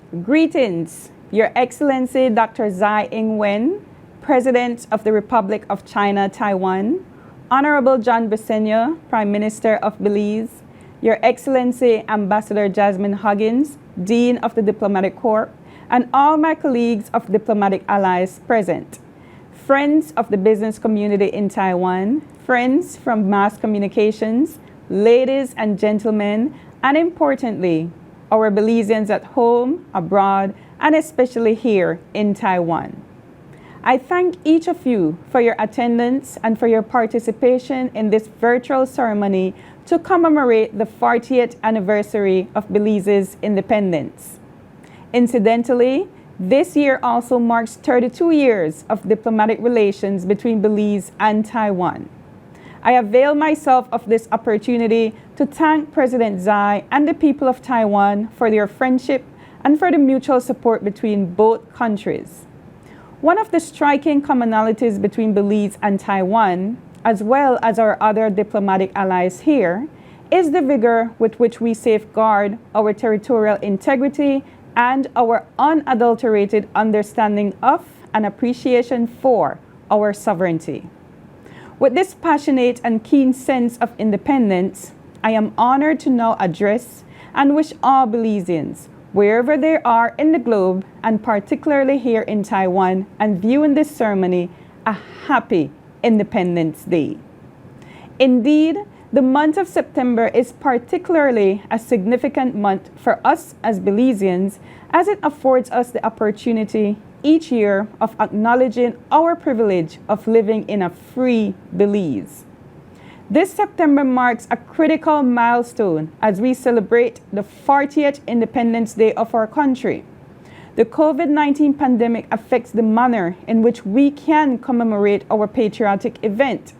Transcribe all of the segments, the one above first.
Greetings, Your Excellency Dr. Tsai Ing-wen, President of the Republic of China, Taiwan, Honorable John Briceño, Prime Minister of Belize, Your Excellency Ambassador Jasmine Huggins, Dean of the Diplomatic Corps, and all my colleagues of diplomatic allies present, friends of the business community in Taiwan, friends from mass communications, ladies and gentlemen, and importantly, our Belizeans at home, abroad, and especially here in Taiwan. I thank each of you for your attendance and for your participation in this virtual ceremony to commemorate the 40th anniversary of Belize's independence. Incidentally, this year also marks 32 years of diplomatic relations between Belize and Taiwan. I avail myself of this opportunity to thank President Tsai and the people of Taiwan for their friendship and for the mutual support between both countries. One of the striking commonalities between Belize and Taiwan, as well as our other diplomatic allies here, is the vigor with which we safeguard our territorial integrity and our unadulterated understanding of and appreciation for our sovereignty. With this passionate and keen sense of independence, I am honored to now address and wish all Belizeans, wherever they are in the globe, and particularly here in Taiwan and viewing this ceremony, a happy Independence Day. Indeed, the month of September is particularly a significant month for us as Belizeans, as it affords us the opportunity each year of acknowledging our privilege of living in a free Belize. This September marks a critical milestone as we celebrate the 40th Independence Day of our country. The COVID-19 pandemic affects the manner in which we can commemorate our patriotic event.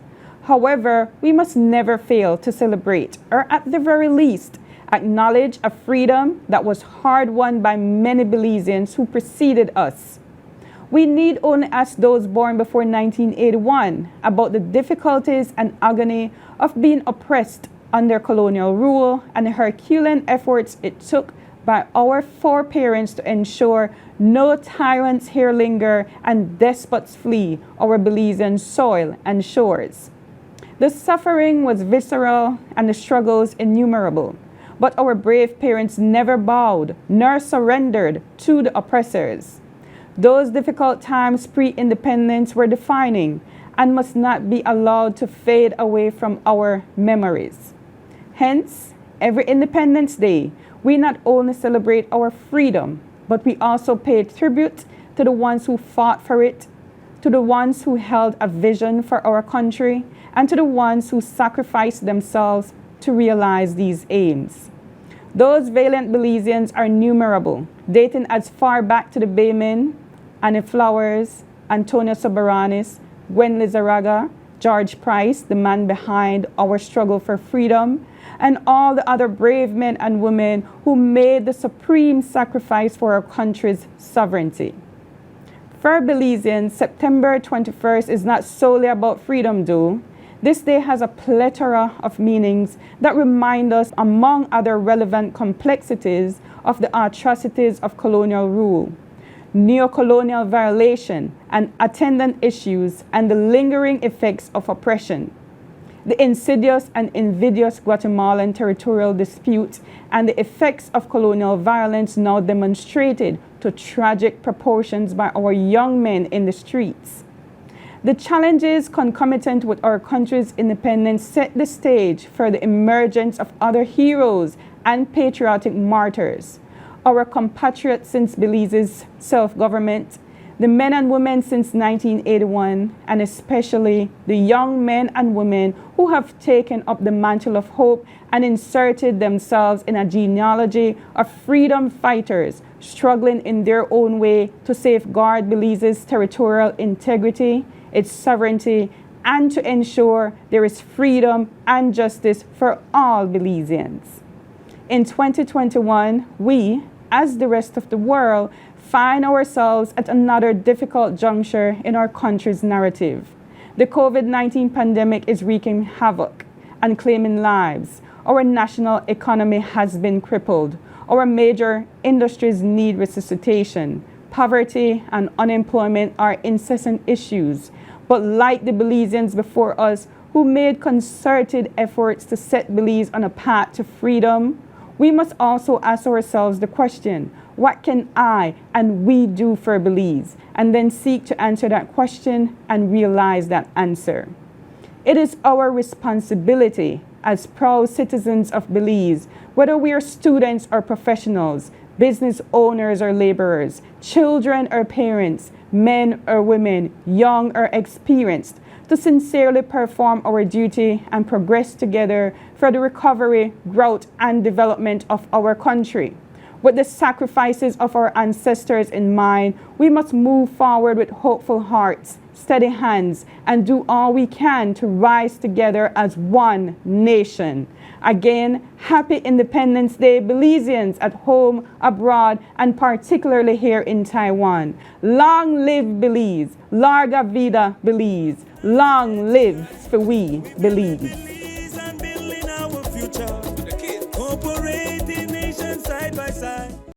However, we must never fail to celebrate, or at the very least, acknowledge a freedom that was hard-won by many Belizeans who preceded us. We need only ask those born before 1981 about the difficulties and agony of being oppressed under colonial rule and the Herculean efforts it took by our foreparents to ensure no tyrants here linger and despots flee our Belizean soil and shores. The suffering was visceral and the struggles innumerable, but our brave parents never bowed nor surrendered to the oppressors. Those difficult times pre-independence were defining and must not be allowed to fade away from our memories. Hence, every Independence Day, we not only celebrate our freedom, but we also pay tribute to the ones who fought for it, to the ones who held a vision for our country, and to the ones who sacrificed themselves to realize these aims. Those valiant Belizeans are numerable, dating as far back to the Baymen, Annie Flowers, Antonio Soberanis, Gwen Lizarraga, George Price, the man behind our struggle for freedom, and all the other brave men and women who made the supreme sacrifice for our country's sovereignty. For Belizeans, September 21st is not solely about freedom, though. This day has a plethora of meanings that remind us, among other relevant complexities, of the atrocities of colonial rule, neo-colonial violation and attendant issues, and the lingering effects of oppression, the insidious and invidious Guatemalan territorial dispute, and the effects of colonial violence now demonstrated to tragic proportions by our young men in the streets. The challenges concomitant with our country's independence set the stage for the emergence of other heroes and patriotic martyrs. Our compatriots since Belize's self-government, the men and women since 1981, and especially the young men and women who have taken up the mantle of hope and inserted themselves in a genealogy of freedom fighters struggling in their own way to safeguard Belize's territorial integrity, its sovereignty, and to ensure there is freedom and justice for all Belizeans. In 2021, we, as the rest of the world, find ourselves at another difficult juncture in our country's narrative. The COVID-19 pandemic is wreaking havoc and claiming lives. Our national economy has been crippled. Our major industries need resuscitation. Poverty and unemployment are incessant issues. But like the Belizeans before us, who made concerted efforts to set Belize on a path to freedom, we must also ask ourselves the question, what can I and we do for Belize? And then seek to answer that question and realize that answer. It is our responsibility as proud citizens of Belize, whether we are students or professionals, business owners or laborers, children or parents, men or women, young or experienced, to sincerely perform our duty and progress together for the recovery, growth, and development of our country. With the sacrifices of our ancestors in mind, we must move forward with hopeful hearts, steady hands, and do all we can to rise together as one nation. Again, happy Independence Day, Belizeans at home, abroad, and particularly here in Taiwan. Long live Belize. Larga vida Belize. Long live for we Belize.